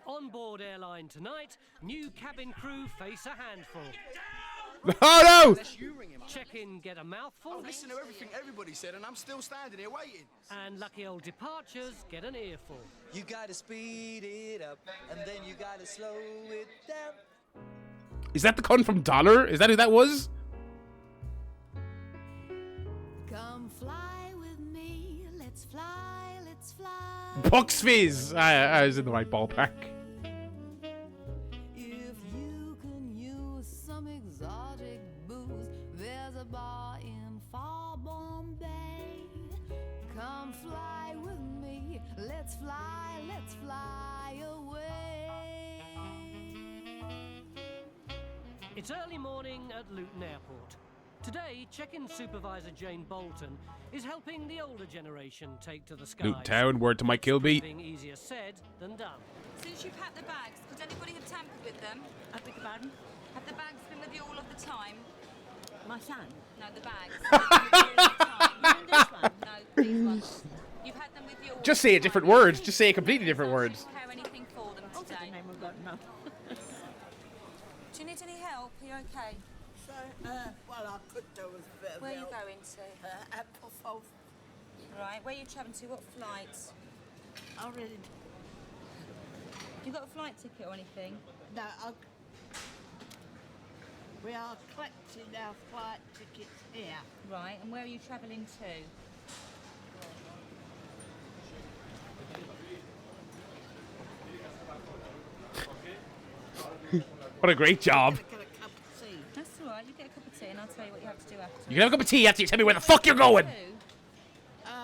On board Airline tonight, new cabin crew face a handful. Oh no! Check-in, get a mouthful. Listen to everything everybody said, and I'm still standing here waiting. And lucky old departures get an earful. You gotta speed it up, and then you gotta slow it down. Is that the cunt from Dollar? Is that who that was? Come fly with me, let's fly, let's fly. Bucks Fizz. I was in the right ballpark. If you can use some exotic booze, there's a bar in far Bombay. Come fly with me, let's fly away. It's early morning at Luton Airport. Today, check-in supervisor Jane Bolton is helping the older generation take to the skies. Luton Town, word to Mike Kilby. Being easier said than done. Since you've packed the bags, could anybody have tampered with them? I beg your pardon? Have the bags been with you all of the time? My son? No, the bags. This one? No, these ones. You've had them with you all Just the say a time. different word. Just say completely different words. Prepare anything for them What's the today. name of God? No. Do you need any help? Are you okay? So, well, I could do with a bit of Where are you help. going to? Applefold. Right, where are you travelling to? What flight? I really... You got a flight ticket or anything? No, we are collecting our flight tickets here. Right, and where are you travelling to? What a great job. Get a cup of tea. That's all right. You get a cup of tea, and I'll tell you what you have to do after. You can have a cup of tea after you tell me where the fuck you're going. Where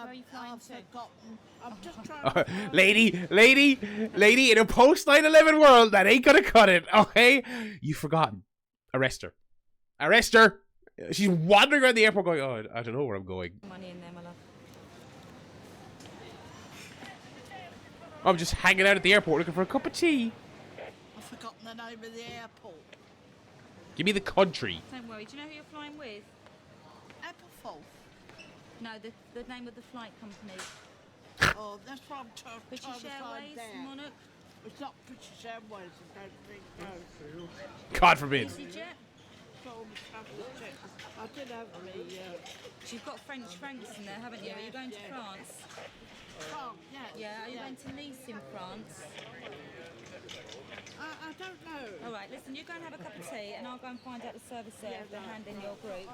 are you flying I've to? forgotten. I'm just trying to... Lady, in a post 9/11 world, that ain't gonna cut it, okay? You've forgotten. Arrest her. Arrest her. She's wandering around the airport going, oh, I don't know where I'm going. Money in there, my love. I'm just hanging out at the airport looking for a cup of tea. I've forgotten the name of the airport. Give me the country. Don't worry. Do you know who you're flying with? Applefold. No, the name of the flight company. Oh, that's what I'm trying British to find Airways, out. Monarch, It's not British Airways, I don't think, no. God forbid. EasyJet. So I'm trying to check. I did have the... You've got French francs in there, haven't you? Are you going to France? Oh, yeah. Yeah. Are you going to Nice in France? I don't know. All right. Listen, you go and have a cup of tea, and I'll go and find out the service there to hand in your group.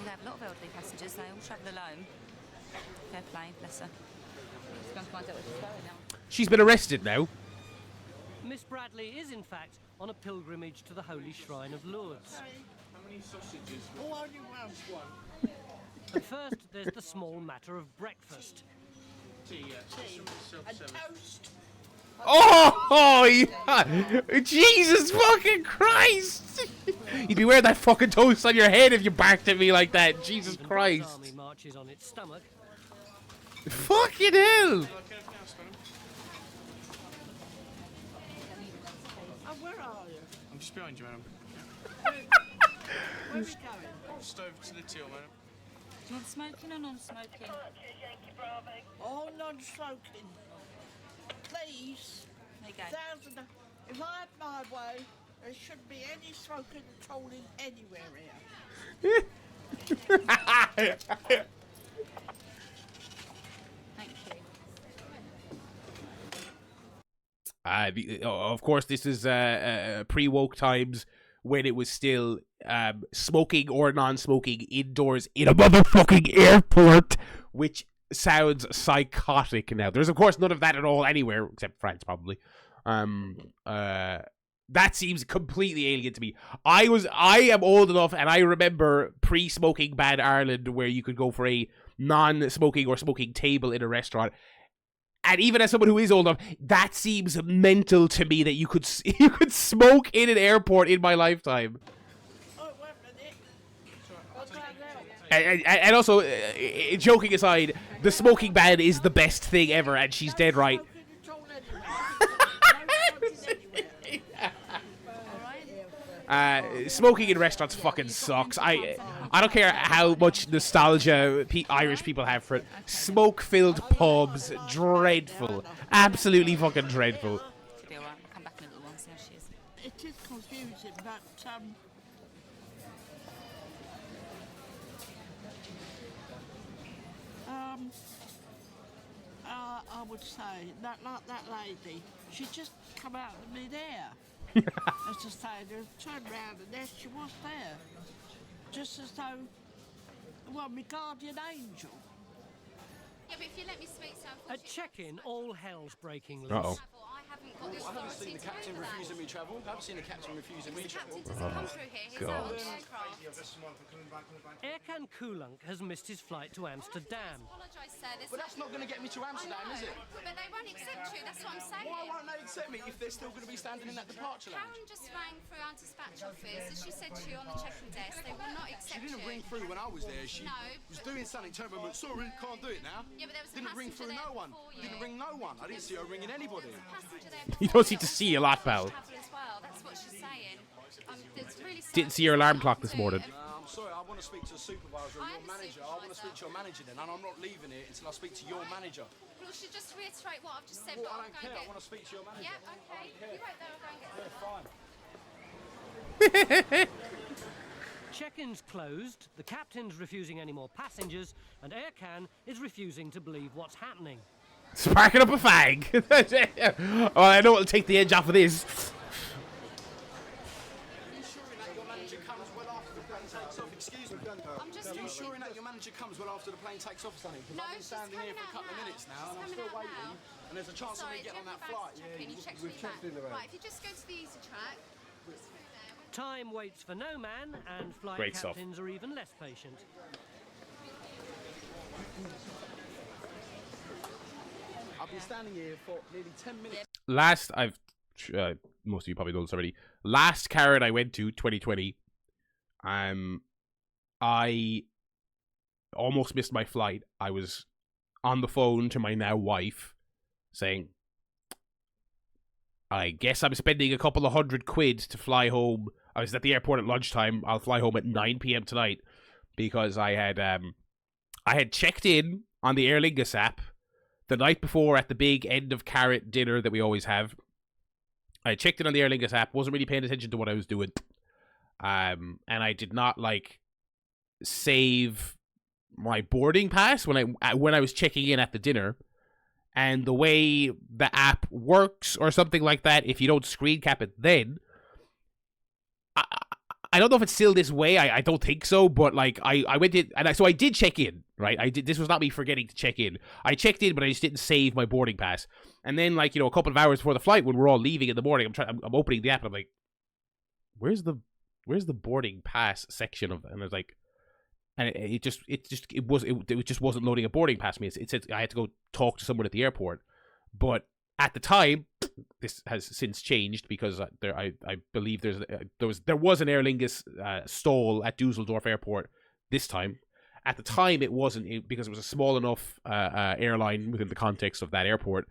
We have a lot of elderly passengers. They all travel alone. Fair play, bless her. Just go and find out where she's going now. She's been arrested now. Miss Bradley is, in fact, on a pilgrimage to the Holy Shrine of Lourdes. Oh, only one. But first, there's the small matter of breakfast. And toast. Oh, yeah. Jesus fucking Christ. You'd be wearing that fucking toast on your head if you barked at me like that. Jesus Even Christ. God's army marches on its stomach. Fucking hell. Oh, where are you? I'm just behind you, madam. Where are we going? Just over to the till, madam. Do you want smoking or non-smoking? Oh, non-smoking. Please. There you go. If I had my way, there shouldn't be any smoking at all in anywhere here. Thank you. Of course, this is pre-woke times when it was still smoking or non-smoking indoors in a motherfucking airport, which sounds psychotic now. There's, of course, none of that at all anywhere, except France, probably. That seems completely alien to me. I am old enough, and I remember pre-smoking ban Ireland, where you could go for a non-smoking or smoking table in a restaurant. And even as someone who is old enough, that seems mental to me that you could smoke in an airport in my lifetime. Oh, wait a minute. What's that now? And also, joking aside, the smoking ban is the best thing ever, and she's dead right. Smoking at all anywhere. No smoking anywhere. Smoking in restaurants fucking sucks. I I don't care how much nostalgia Irish people have for it. Smoke-filled pubs, dreadful. Absolutely fucking dreadful. She'll be alright. I'll come back in a little while and see how she is. It is confusing, but I would say that, like that lady, she just come out of mid-air. As to say, turned round and there she was there, just as though, well, my guardian angel. Yeah, but if you let me speak, so At check-in, all hell's breaking loose. Uh-oh. I haven't got the I haven't authority seen the to captain do that. refusing me travel. I haven't seen the captain refusing me The travel. captain doesn't come through here. He's God. out on the aircraft. Aircan Kulank has missed his flight to Amsterdam. Apologise, sir. But that's not going to get me to Amsterdam, is it? But they won't accept you. That's what I'm saying. Why won't they accept me if they're still going to be standing in that departure lounge? Karen just rang through our dispatch office. As she said to you on the check-in desk, they will not accept She didn't you. ring through when I was there. She No, was doing something terrible. But sorry, can't do it now. Yeah, but there was a Didn't ring passenger through there no one. before you. Didn't ring no one. I didn't see her ringing anybody. Passenger there You before don't seem to see a lot, pal. travel as well. That's what she's saying. It's really Didn't see your alarm clock this sad. morning. I'm sorry, I want to speak to a supervisor or I your am the manager. I want to speak to your manager then, and I'm not leaving it until I speak to your manager. Well, she just reiterate what I've just said. Well, but I I'll don't go care. and I get... want to speak to your manager. Yeah, okay. You wait there. I'll go and get Yeah, fine. Check-in's closed, the captain's refusing any more passengers, and Aircan is refusing to believe what's happening. Sparking up a fag. Oh, I know what'll take the edge off of this. Ensuring that your manager comes well after the plane takes off. Excuse me. I'm just Are you talking ensuring that your manager comes well after the plane takes off or something? Because No, I've been she's standing here coming for a out couple of now. minutes now, She's and I'm coming still out waiting. now. And there's a chance of Sorry, me getting on that flight. check-in. You checked me back. Right, if you just go to the easy track. Just through there. Time waits for no man, and flight Great stuff. captains are even less patient. I've been standing here for nearly 10 minutes. Last, most of you probably know this already. Last Karen I went to, 2020, I almost missed my flight. I was on the phone to my now wife saying, I guess I'm spending a couple of £100 to fly home. I was at the airport at lunchtime. I'll fly home at 9 p.m. tonight because I had checked in on the Aer Lingus app the night before at the big end of carrot dinner that we always have. I checked in on the Aer Lingus app, wasn't really paying attention to what I was doing. And I did not save my boarding pass when I was checking in at the dinner. And the way the app works or something like that, if you don't screen cap it then, I don't know if it's still this way. I don't think so, but I went in and so I did check in, right? This was not me forgetting to check in. I checked in, but I just didn't save my boarding pass. And then a couple of hours before the flight, when we're all leaving in the morning, I'm opening the app and I'm like, where's the boarding pass section of that? And I was like, and it just wasn't loading a boarding pass me. It said I had to go talk to someone at the airport, but at the time, this has since changed because I believe there was an Aer Lingus stall at Dusseldorf Airport this time. At the time, it wasn't because it was a small enough airline within the context of that airport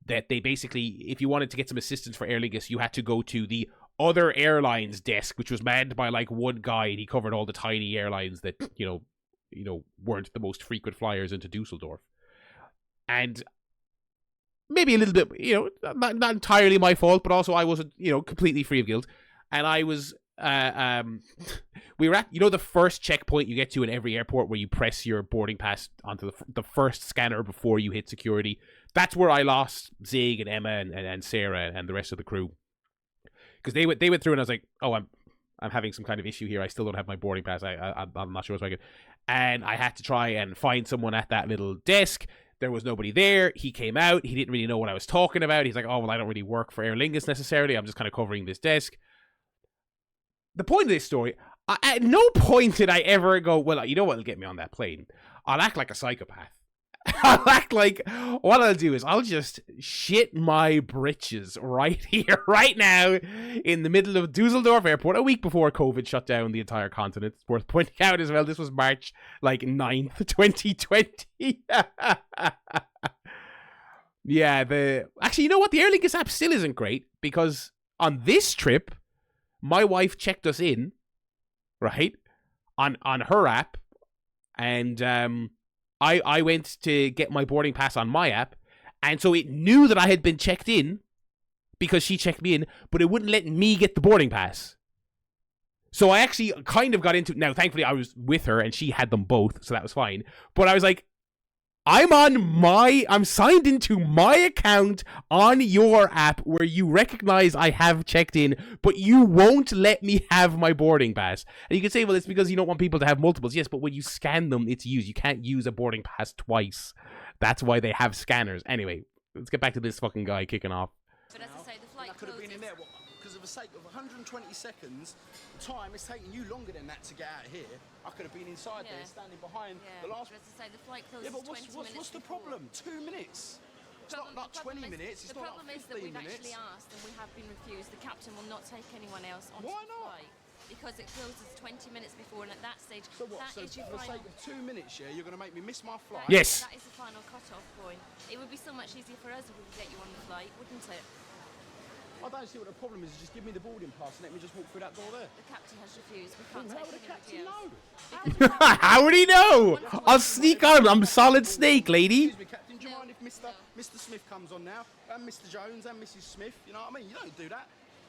that they basically, if you wanted to get some assistance for Aer Lingus, you had to go to the other airlines desk, which was manned by one guy, and he covered all the tiny airlines that weren't the most frequent flyers into Dusseldorf. And maybe a little bit, not entirely my fault, but also I wasn't, completely free of guilt. And I was, we were at, the first checkpoint you get to in every airport where you press your boarding pass onto the first scanner before you hit security. That's where I lost Zig and Emma and Sarah and the rest of the crew. Because they went through and I was like, oh, I'm having some kind of issue here. I still don't have my boarding pass. I'm not sure what's going on. And I had to try and find someone at that little desk. There was nobody there. He came out. He didn't really know what I was talking about. He's like, oh, well, I don't really work for Aer Lingus necessarily. I'm just kind of covering this desk. The point of this story, at no point did I ever go, well, you know what will get me on that plane? I'll act like a psychopath. I'll act like, what I'll do is I'll just shit my britches right here, right now, in the middle of Dusseldorf Airport, a week before COVID shut down the entire continent. It's worth pointing out as well, this was March, 9th, 2020. Yeah, actually, you know what? The Aer Lingus app still isn't great, because on this trip, my wife checked us in, right? on her app, and I went to get my boarding pass on my app, and so it knew that I had been checked in because she checked me in, but it wouldn't let me get the boarding pass. So I actually kind of got into it. Now, thankfully, I was with her and she had them both, so that was fine. But I was like, I'm signed into my account on your app where you recognize I have checked in, but you won't let me have my boarding pass. And you can say, well, it's because you don't want people to have multiples. Yes, but when you scan them, it's used. You can't use a boarding pass twice. That's why they have scanners. Anyway, let's get back to this fucking guy kicking off. But as I say, the flight I could have been in closes. there because of the sake of 120 seconds time. It's taking you longer than that to get out of here. I could have been inside there, standing behind the last. But as I say, the flight closes. Yeah, but 20 minutes what's the before. problem? 2 minutes. It's not 20 minutes. It's the not problem like is that 15 we've minutes. actually asked and we have been refused. The captain will not take anyone else onto Why the not? flight because it closes 20 minutes before, and at that stage, So what? that So is your for the final. sake of 2 minutes, yeah, you're going to make me miss my flight? Yes. That is the final cut-off point. It would be so much easier for us if we could get you on the flight, wouldn't it? I don't see what the problem is. Just give me the boarding pass and let me just walk through that door there. The captain has refused. We can't How take would the anybody captain else. know? How would he know? I'll sneak on. I'm Solid Snake, lady. Excuse me, Captain, do you mind if Mr. Smith comes on now? And Mr. Jones and Mrs. Smith, you know what I mean? You don't do that.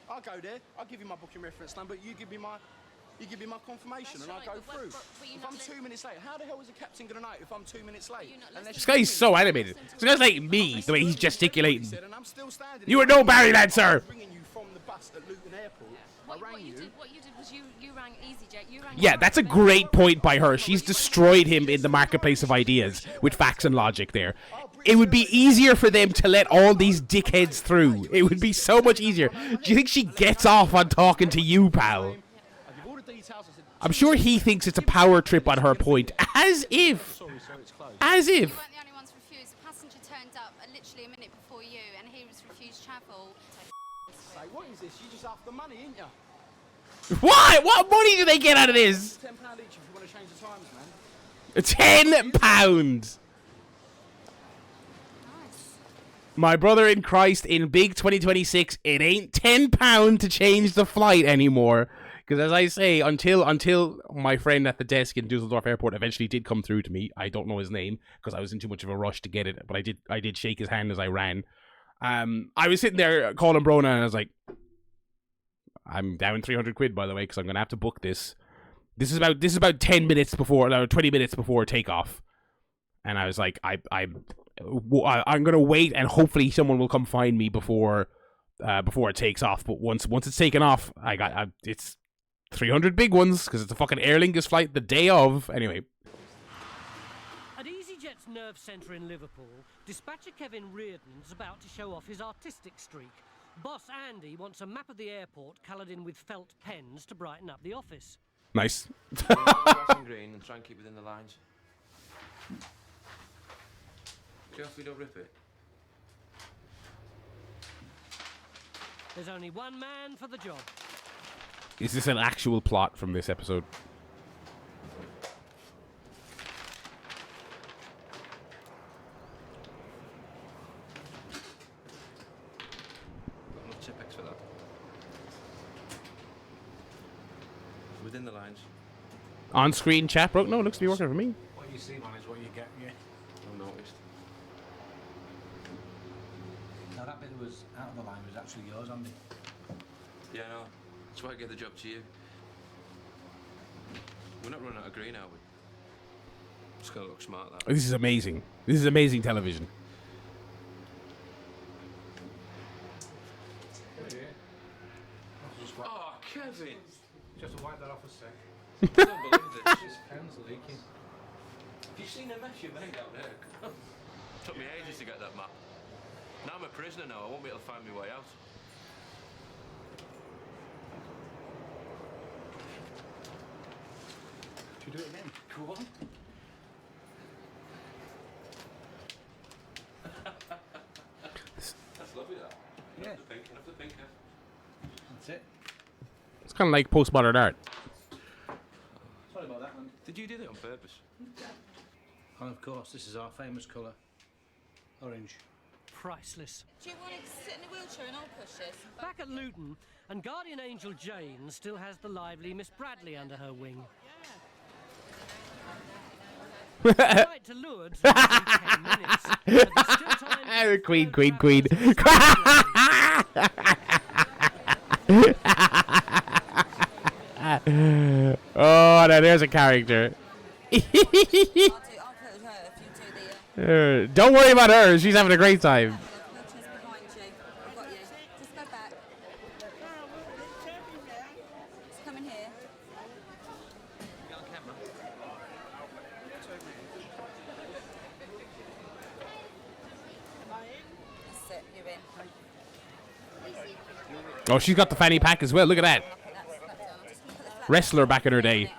I'll go there, I'll give you my booking reference number, you give me my confirmation. That's and right, I'll go but through. you're If not I'm 2 minutes late, how the hell is the captain going to know if I'm 2 minutes late? you're not Unless This guy's so animated. This guy's like me, the way he's gesticulating. Said, and I'm still standing You here. are no Barryland, sir. I was ringing you from the bus at Luton Airport. I rang you. What you did was you rang EasyJet. You rang. Yeah, that's a great point by her. She's destroyed him in the marketplace of ideas with facts and logic there. It would be easier for them to let all these dickheads through. It would be so much easier. Do you think she gets off on talking to you, pal? I give all the details. I said, I'm sure he thinks it's a power trip on her point. As if. sorry, sir, it's closed. As You if. weren't the only ones refused. The passenger turned up literally a minute before you, and he was refused travel. Say, what is this? You just after money, ain't you? What? What money do they get out of this? £10 each if you want to change the times, man. £10. My brother in Christ, in big 2026, it ain't £10 to change the flight anymore. Because as I say, until my friend at the desk in Dusseldorf Airport eventually did come through to me, I don't know his name because I was in too much of a rush to get it, but I did shake his hand as I ran. I was sitting there calling Brona and I was like, I'm down 300 quid, by the way, because I'm gonna have to book this. This is about 10 minutes before, 20 minutes before takeoff, and I was like, I'm gonna wait, and hopefully someone will come find me before it takes off. But once it's taken off, it's 300 big ones because it's a fucking Aer Lingus flight the day of. Anyway. At EasyJet's nerve centre in Liverpool, dispatcher Kevin Reardon's about to show off his artistic streak. Boss Andy wants a map of the airport coloured in with felt pens to brighten up the office. Nice. Black and green and try and keep within the lines. Careful you don't rip it. There's only one man for the job. Is this an actual plot from this episode? Got enough Tipex for that. Within the lines. On-screen chat broke? No, it looks to be working for me. What you see, man, is what you get, yeah. I've noticed. Now that bit that was out of the line was actually yours, Andy. Yeah, no. That's why I gave the job to you. We're not running out of green, are we? It's gonna look smart, that. This is amazing. This is amazing television. Oh, Kevin! Just to wipe that off a sec. I don't believe this. This pen's leaking. Have you seen the mess you made out there? Took me ages to get that map. Now I'm a prisoner now. I won't be able to find my way out. Should we do it again? Go on. That's lovely, that. Yeah. Enough the pink, That's it. It's kind of like postmodern art. Sorry about that, man. Did you do that on purpose? And of course, this is our famous colour. Orange. Priceless. Do you want to sit in a wheelchair and I'll push this? Back at Luton, and guardian angel Jane still has the lively Miss Bradley under her wing. Right to Lourdes in 10 minutes. But there's still time to Queen, follow queen, queen. Oh, now there's a character. Don't worry about her. She's having a great time. Oh, she's got the fanny pack as well. Look at that. Wrestler back in her day.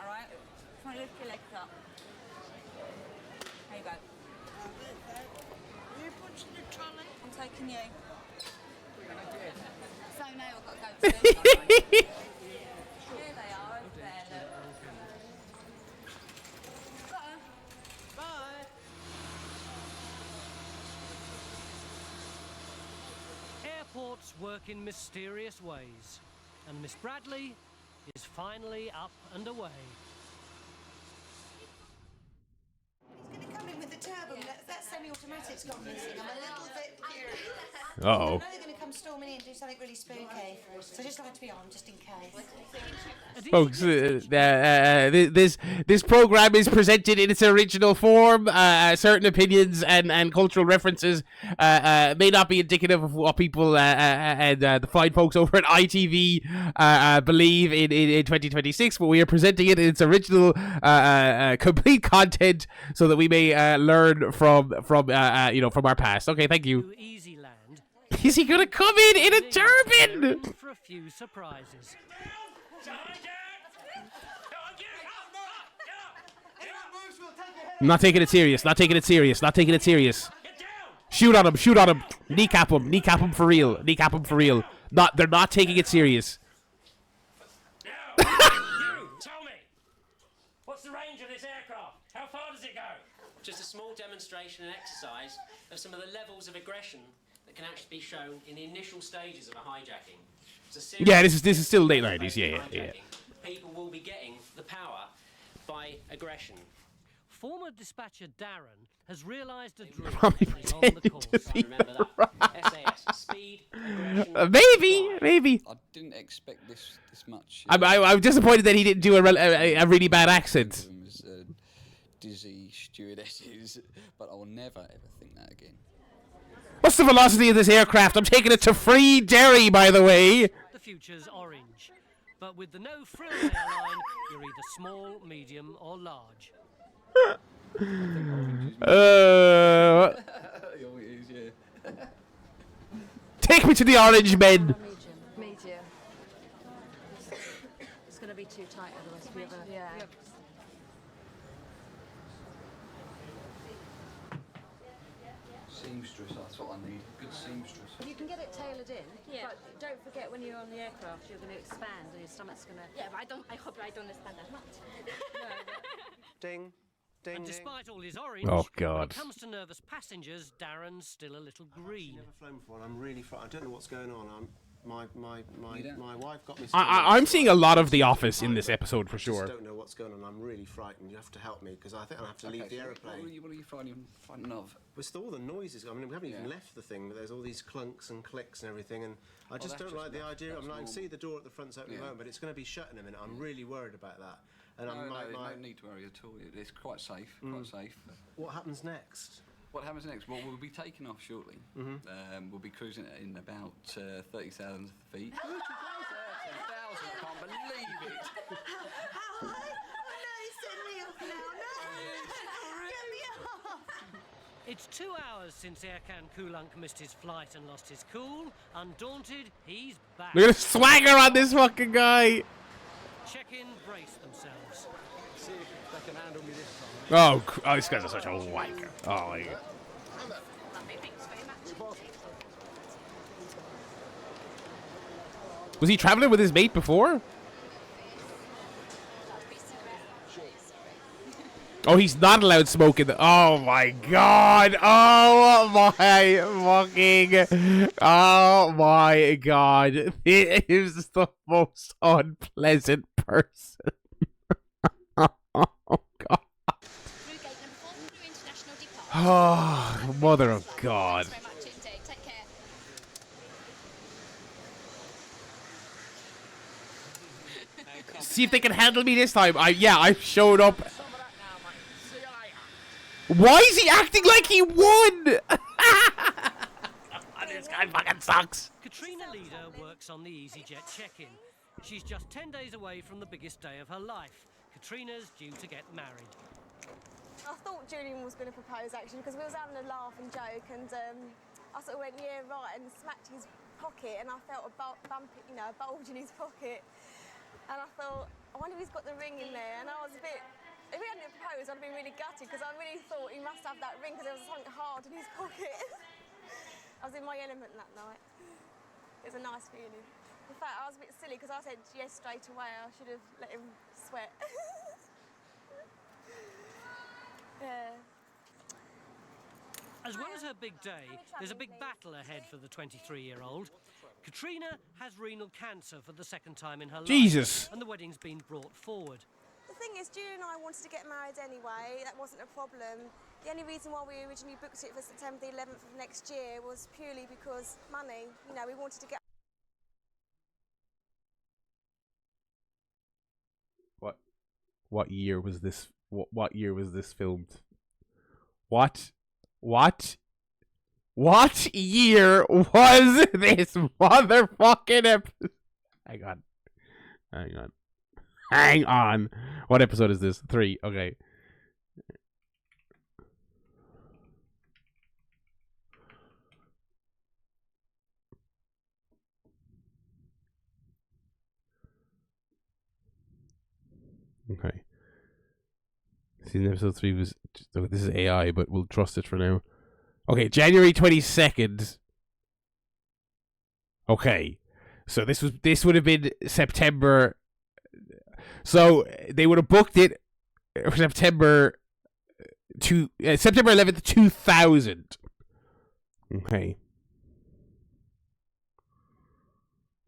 Airports work in mysterious ways, and Miss Bradley is finally up and away. He's going to come in with the turbo. That semi-automatic's gone missing. I'm a little bit curious. Uh-oh. I know they're going to come storming in and do something really spooky, so I just like to be on, just in case. Folks, this program is presented in its original form. Certain opinions and cultural references may not be indicative of what people and the fine folks over at ITV believe in 2026, but we are presenting it in its original complete content so that we may learn from our past. Okay, thank you. Is he gonna come in a turban? For a few surprises. Not taking it serious. Not taking it serious. Not taking it serious. Shoot on him. Shoot on him. Kneecap him. Kneecap him for real. Kneecap him for real. They're not taking it serious. You, tell me, what's the range of this aircraft? How far does it go? Just a small demonstration and exercise of some of the levels of aggression that can actually be shown in the initial stages of a hijacking. Yeah, this is still late 90s. Yeah. People will be getting the power by aggression. Former dispatcher Darren has realised a drill Probably is on the course. SAS, speed, aggression. Maybe. I didn't expect this much. I'm disappointed that he didn't do a really bad accent. Dizzy stewardesses, but I will never ever think that again. What's the velocity of this aircraft? I'm taking it to free Derry, by the way. The future's orange. But with the no-frills airline, you're either small, medium, or large. Take me to the orange men. Medium. It's going to be too tight otherwise. We have a... Yeah. Seamstress, that's what I need. Good seamstress. You can get it tailored in, but don't forget when you're on the aircraft, you're going to expand and your stomach's going to... Yeah, but I hope I don't understand that much. Ding. Ding, And despite all his orange, Oh, when God. it comes to nervous passengers, Darren's still a little green. I've never flown before, and I'm really frightened. I don't know what's going on. My wife got me. I'm seeing a lot of The Office in this episode for I sure. just don't know what's going on. I'm really frightened. You have to help me because I think I have to leave the aeroplane. What are you frightened of? With all the noises, I mean, we haven't even left the thing, but there's all these clunks and clicks and everything, and I just don't like the idea. I mean, I can see the door at the front's open at the moment, but it's going to be shut in a minute. I'm really worried about that. And No need to worry at all. It's quite safe. Quite safe. What happens next? What happens next? Well, we'll be taking off shortly. We'll be cruising in about 30,000 feet. 30,000! Can't believe it. How high? Oh no, send me off now. No! Get me off! It's 2 hours since Aircan Kulunk missed his flight and lost his cool. Undaunted, he's back. Look at the swagger on this fucking guy. Check-in, brace themselves. See if they can handle me this time. Oh, this guy's such a wanker. Oh my God. Was he traveling with his mate before? Oh, he's not allowed smoking. Oh my God! Oh my fucking! Oh my God! He is the most unpleasant person. Oh God! Oh, mother of God. Thanks very much indeed. Take care. See if they can handle me this time. I showed up. Why is he acting like he won? This guy fucking sucks. Katrina Leader works on the EasyJet check-in. She's just 10 days away from the biggest day of her life. Katrina's due to get married. I thought Julian was going to propose actually because we was having a laugh and joke, and I sort of went, yeah, right, and smacked his pocket, and I felt a bump, you know, a bulge in his pocket, and I thought, I wonder if he's got the ring in there, and I was a bit. If he hadn't proposed, I'd have been really gutted because I really thought he must have that ring because there was something hard in his pocket. I was in my element that night. It was a nice feeling. In fact, I was a bit silly because I said yes straight away. I should have let him sweat. Yeah. As well as her big day, there's a big battle ahead for the 23-year-old. Katrina has renal cancer for the second time in her Jesus. life, and the wedding's been brought forward. The thing is, Julian and I wanted to get married anyway. That wasn't a problem. The only reason why we originally booked it for September the 11th of next year was purely because money. You know, we wanted to get. What year was this? What year was this filmed? What year was this motherfucking episode? Hang on. What episode is this? 3. Okay. Okay. Season episode 3 was. This is AI, but we'll trust it for now. Okay, January 22nd. Okay, so this would have been September. So they would have booked it for September 11th, 2000. Okay.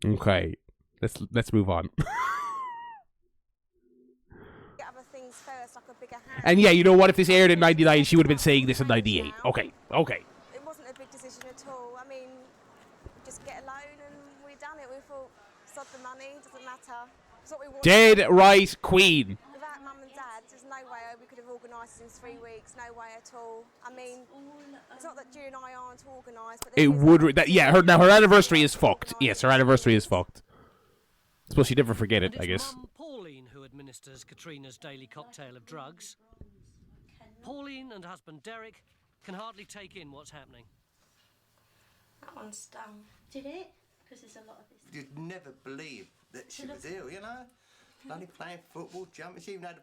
Okay, let's move on. And yeah, you know what? If this aired in 99, she would have been saying this in 98. Okay. It wasn't a big decision at all. I mean, just get a loan and we done it. We thought, sod the money, doesn't matter. It's what we wanted. Dead right, Queen. Without Mum and Dad, there's no way we could have organised it in 3 weeks. No way at all. I mean, it's not that Julie and I aren't organised, but It would. Her anniversary is fucked. Yes, her anniversary is fucked. Suppose she'd never forget it, I guess. Mum Pauline who administers Katrina's daily cocktail of drugs. Pauline and husband Derek can hardly take in what's happening. That one stung. Did it? Because there's a lot of this. You'd never believe that she was ill, you know? Only playing football, jumping. She even had,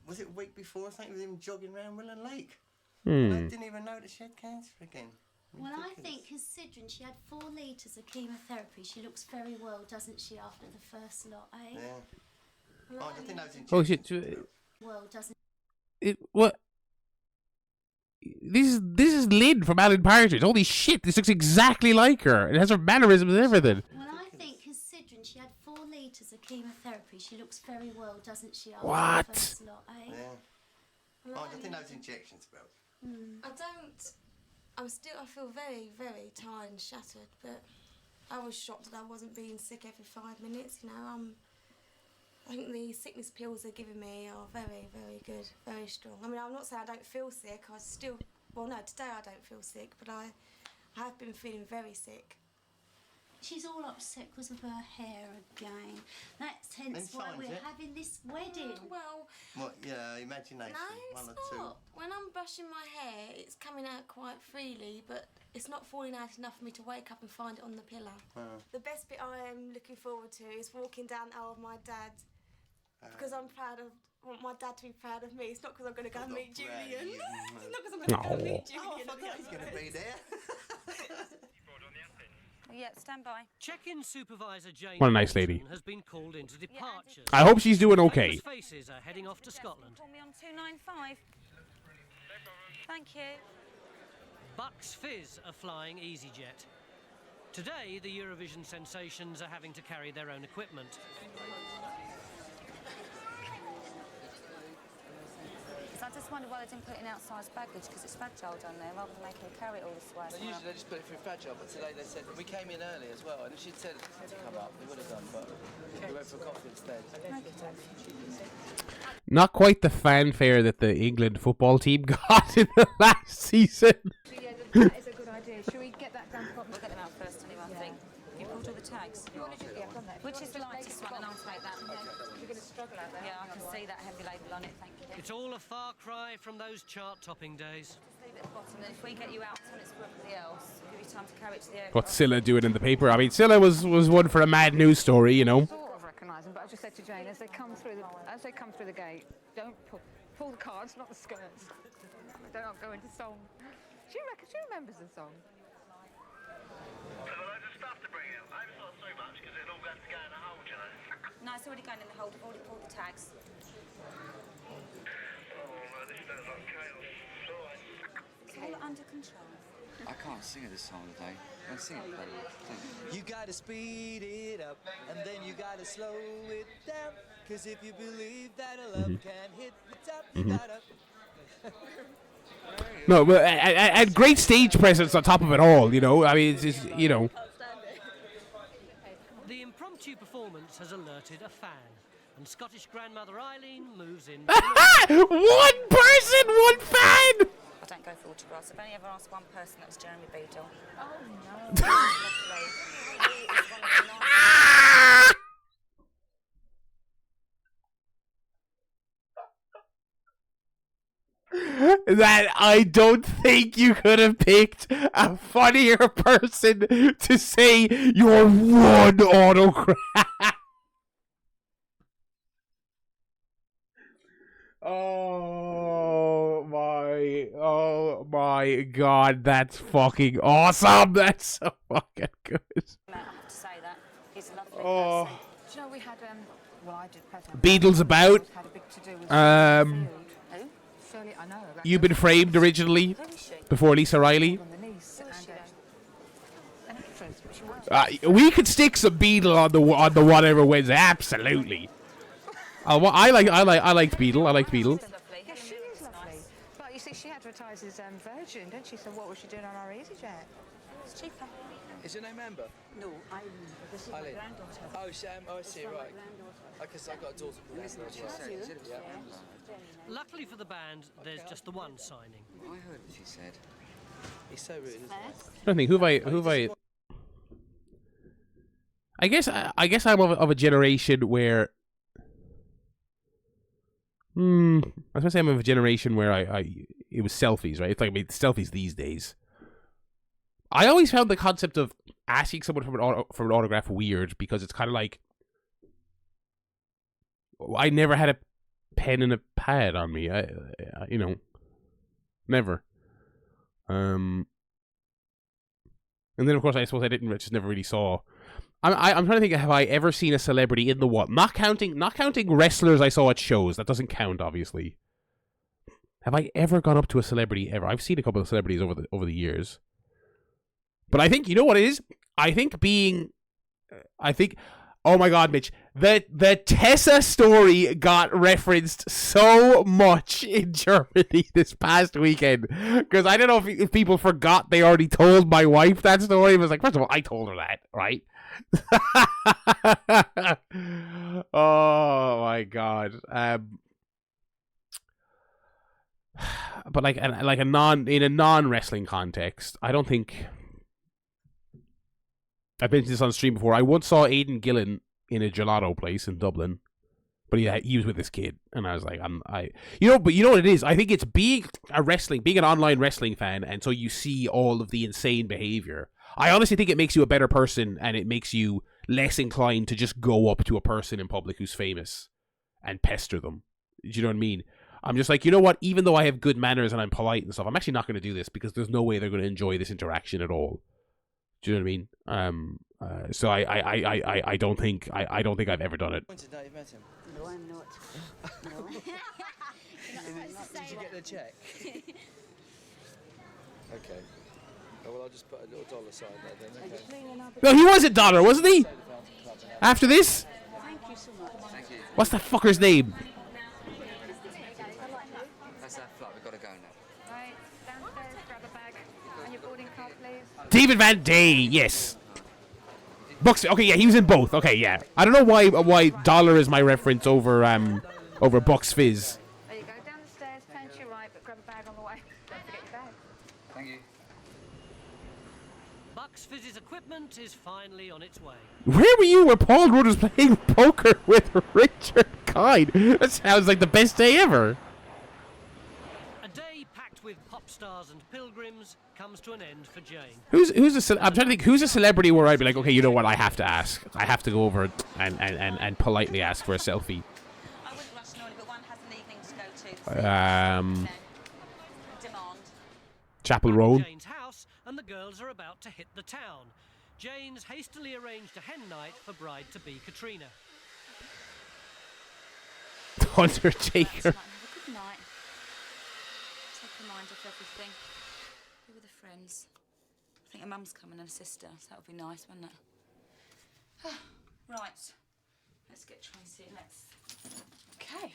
was it a week before or something? Was even jogging around Willand Lake. And I didn't even know that she had cancer again. Well, I think considering she had 4 litres of chemotherapy, she looks very well, doesn't she, after the first lot, eh? Yeah. I think those injections. Oh shit! Well, doesn't What? This is Lynn from Alan Partridge. Holy shit! This looks exactly like her. It has her mannerisms and everything. Well, I think considering she had 4 litres of chemotherapy, she looks very well, doesn't she, after What? the first lot, eh? Yeah. I think those injections about. I feel very, very tired and shattered, but I was shocked that I wasn't being sick every 5 minutes, you know. I think the sickness pills they're giving me are very, very good, very strong. I mean, I'm not saying I don't feel sick. Today I don't feel sick, but I have been feeling very sick. She's all upset because of her hair again. That's hence why we're having this wedding. Well... What, yeah, imagination. No, it's not. When I'm brushing my hair, it's coming out quite freely, but it's not falling out enough for me to wake up and find it on the pillow. The best bit I am looking forward to is walking down the aisle with my dad, because I want my dad to be proud of me. It's not because I'm going to go and meet Julian. It's not because I'm going to go and meet Julian. I forgot he's going to be there. Yeah, stand by. Check-in supervisor Jane What a nice lady. Bolton has been called into departures. I hope she's doing okay. Faces are heading off to Scotland. Call me on 295. Thank you. Bucks Fizz are flying EasyJet. Today, the Eurovision sensations are having to carry their own equipment. Is that just wondered why they didn't put it in outsized baggage, because it's fragile down there, rather than making them carry it all this way. Well, usually they just put it through fragile, but today they said, we came in early as well, and if she'd said to come up, we would have done, but we went for coffee instead. Not quite the fanfare that the England football team got in the last season. Yeah, that is a good idea. Should we get that down the bottom? We'll get them out first, anyway, I think. You pulled all the tags. Which is the lightest one, and I'll take that. You're going to struggle out there. Yeah, I can see that heavy label on it, thank you. It's all a far cry from those chart-topping days. Just leave it at the bottom, and if we get you out, tell it's for everybody else. Give you time to carry it to the aircraft. What's Scylla doing in the paper? I mean, Scylla was one for a mad news story, you know. Sort of recognise them, but I just said to Jane, as they come through the gate, don't pull the cards, not the skirts. They don't go into song. She remembers the song. No, it's already going in the hold. I've already pulled the tags. It's all under control. I can't sing this song today. I sing it, please. You gotta speed it up, and then you gotta slow it down. Cause if you believe that a love can hit the top, you gotta. No, but and great stage presence on top of it all, you know. I mean, it's just, you know. The impromptu performance has alerted a fan, and Scottish grandmother Eileen moves in. One person, one fan! I don't go for autographs. I've only ever asked one person, that was Jeremy Beadle. Oh, no. Lovely. He is one of the nicest. That I don't think you could have picked a funnier person to say your one autograph. Oh my God, that's fucking awesome. That's so fucking good. I have to say that. He's a lovely Oh. person. Do you know we had, well, I did present. Beatles about. Had a big to-do with Who? Shirley, I know. You've Been Framed originally, before Lisa Riley. We could stick some Beatle on the whatever wins. Absolutely. I liked Beatle. I liked Beatle. Yeah, she is lovely. But you see, she advertises Virgin, don't she? So what was she doing on our EasyJet? It's cheaper. Is your name Amber? No, Eileen. This is my Eileen. granddaughter. Oh, oh, I see, right. Because I've got a daughter called Amber as well. Yeah. Luckily for the band, there's just the one signing. I heard what she said. He's so rude, isn't he? I don't think who have I. I guess I'm of a generation where. I was gonna say I'm of a generation where it was selfies, right? It's like, I mean, selfies these days. I always found the concept of asking someone for an autograph weird, because it's kind of like I never had a pen and a pad on me. I you know, never. And then of course I suppose I just never really saw. I'm trying to think, have I ever seen a celebrity in the what? Not counting wrestlers I saw at shows. That doesn't count, obviously. Have I ever gone up to a celebrity ever? I've seen a couple of celebrities over the years. But I think, you know what it is? I think oh my God, Mitch, the Tessa story got referenced so much in Germany this past weekend, because I don't know if people forgot they already told my wife that story. It was like, first of all, I told her that, right? Oh my God. But in a non-wrestling context, I don't think I've mentioned this on stream before. I once saw Aidan Gillen in a gelato place in Dublin, but he was with this kid, and I was like, but you know what it is? I think it's being an online wrestling fan, and so you see all of the insane behavior. I honestly think it makes you a better person, and it makes you less inclined to just go up to a person in public who's famous and pester them. Do you know what I mean? I'm just like, you know what? Even though I have good manners and I'm polite and stuff, I'm actually not going to do this, because there's no way they're going to enjoy this interaction at all. Do you know what I mean? So I don't think I've ever done it. Now you've met him. No, I'm not. No. Did you get the check? Okay. Oh, well, I'll just put a little dollar sign there then. Okay. No, he was a dollar, wasn't he? After this? Thank you so much. Thank you. What's that fucker's name? That's that flux. David Van Day, yes. Bucks. Okay, yeah, he was in both. Okay, yeah. I don't know why Dollar is my reference over Bucks Fizz. There you go, down the stairs, turn to your right, but grab a bag on the way. Don't forget your bag. Thank you. Bucks Fizz's equipment is finally on its way. Where were you when Paul Rudd was playing poker with Richard Kind? That sounds like the best day ever. A day packed with pop stars and pilgrims comes to an end for Jane. I'm trying to think, who's a celebrity where I'd be like, okay, you know what, I have to ask. I have to go over and politely ask for a selfie. I wouldn't rush normally, but one has an evening to go to. Demand. Chapel Road. Jane's house, and the girls are about to hit the town. Jane's hastily arranged a hen night for bride-to-be Katrina. Undertaker. Good night. Take your mind off everything. Who were the friends? I think her mum's coming and her sister, so that would be nice, wouldn't it? Right. Let's get Tracy. Let's. Okay.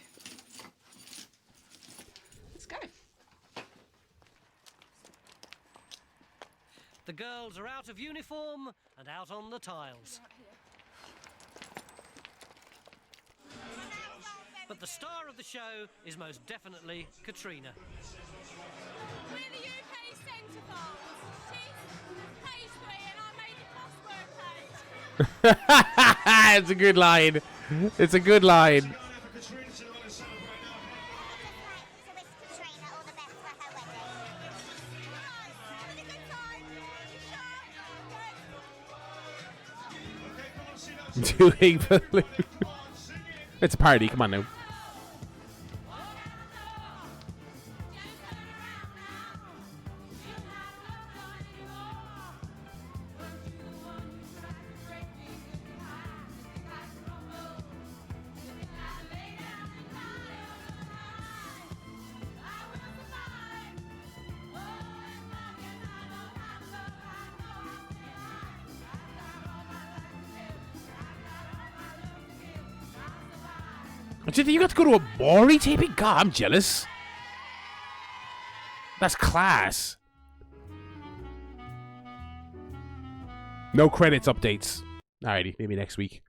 Let's go. The girls are out of uniform and out on the tiles. But the star of the show is most definitely Katrina. We're the UK centre-forwards. She's page 3 and I made the crossword page. It's a good line. It's a good line. Doing balloon. It's a party. Come on now. You got to go to a Maury taping? God, I'm jealous. That's class. No credits updates. Alrighty, maybe next week.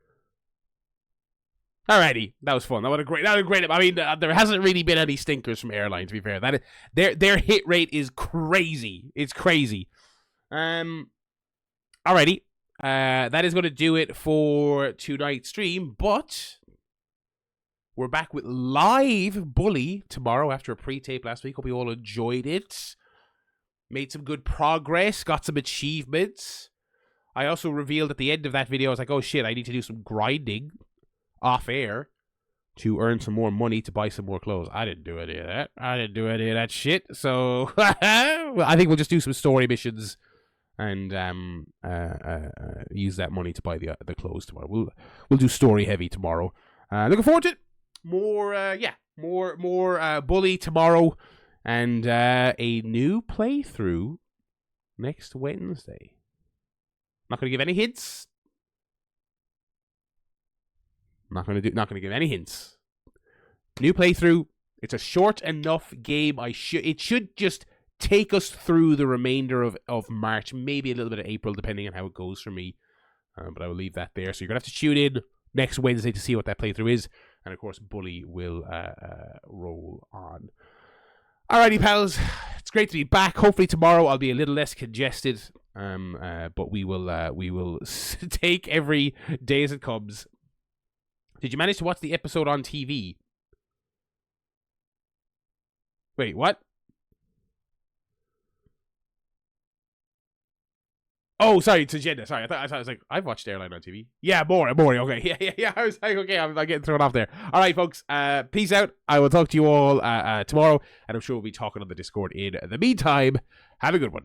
Alrighty, that was fun. That was a great. I mean, there hasn't really been any stinkers from Airline. To be fair, their hit rate is crazy. It's crazy. Alrighty, that is going to do it for tonight's stream. But we're back with live Bully tomorrow after a pre-tape last week. Hope you all enjoyed it. Made some good progress. Got some achievements. I also revealed at the end of that video, I was like, oh shit, I need to do some grinding off air to earn some more money to buy some more clothes. I didn't do any of that. I didn't do any of that shit. So I think we'll just do some story missions and use that money to buy the clothes tomorrow. We'll do story heavy tomorrow. Looking forward to it. More Bully tomorrow, and a new playthrough next Wednesday. Not going to give any hints. Not going to give any hints. New playthrough. It's a short enough game. It should just take us through the remainder of March, maybe a little bit of April, depending on how it goes for me. But I will leave that there. So you're going to have to tune in next Wednesday to see what that playthrough is. And of course, Bully will roll on. Alrighty, pals. It's great to be back. Hopefully tomorrow I'll be a little less congested. But we will take every day as it comes. Did you manage to watch the episode on TV? Wait, what? Oh, sorry, it's agenda. Sorry, I was like, I've watched Airline on TV. Yeah, more. Okay, yeah. I was like, okay, I'm getting thrown off there. All right, folks. Peace out. I will talk to you all tomorrow, and I'm sure we'll be talking on the Discord in the meantime. Have a good one.